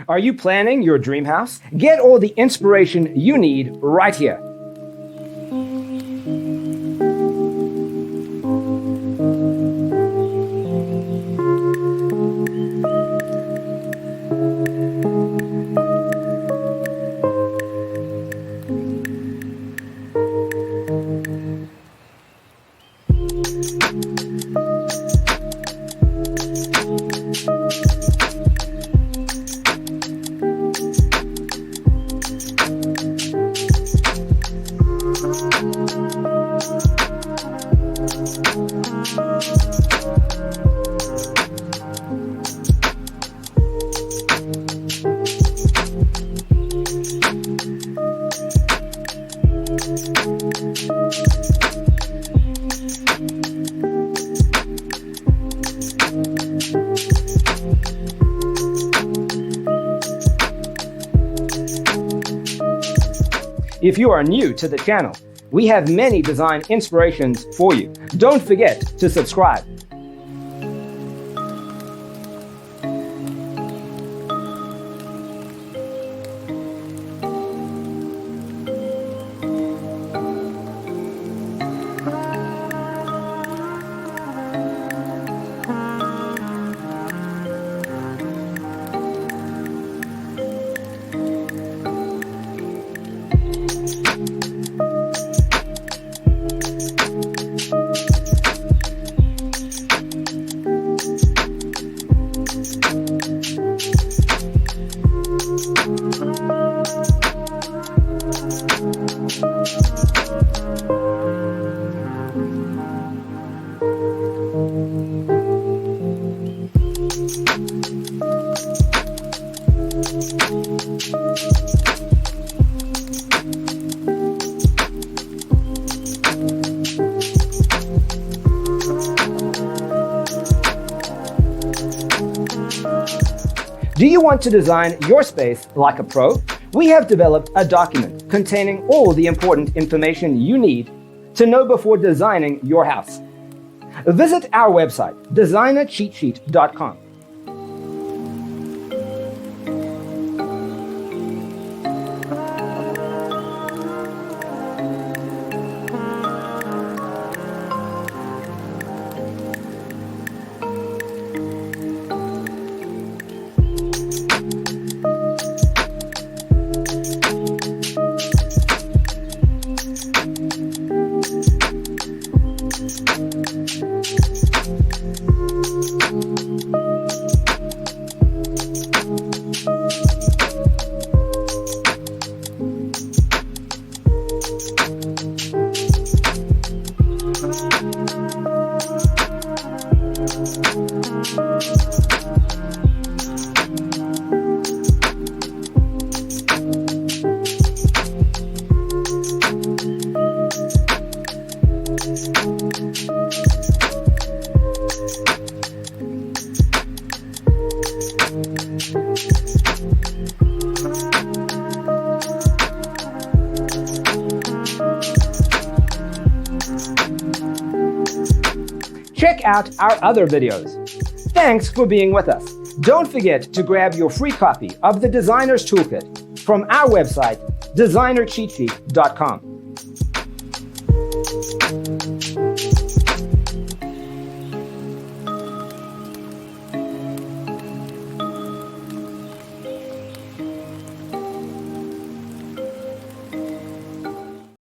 Are you planning your dream house? Get all the inspiration you need right here. If you are new to the channel, we have many design inspirations for you. Don't forget to subscribe. Do you want to design your space like a pro? We have developed a document containing all the important information you need to know before designing your house. Visit our website, designercheatsheet.com. Check out our other videos. Thanks for being with us. Don't forget to grab your free copy of the Designer's Toolkit from our website, designercheatsheet.com.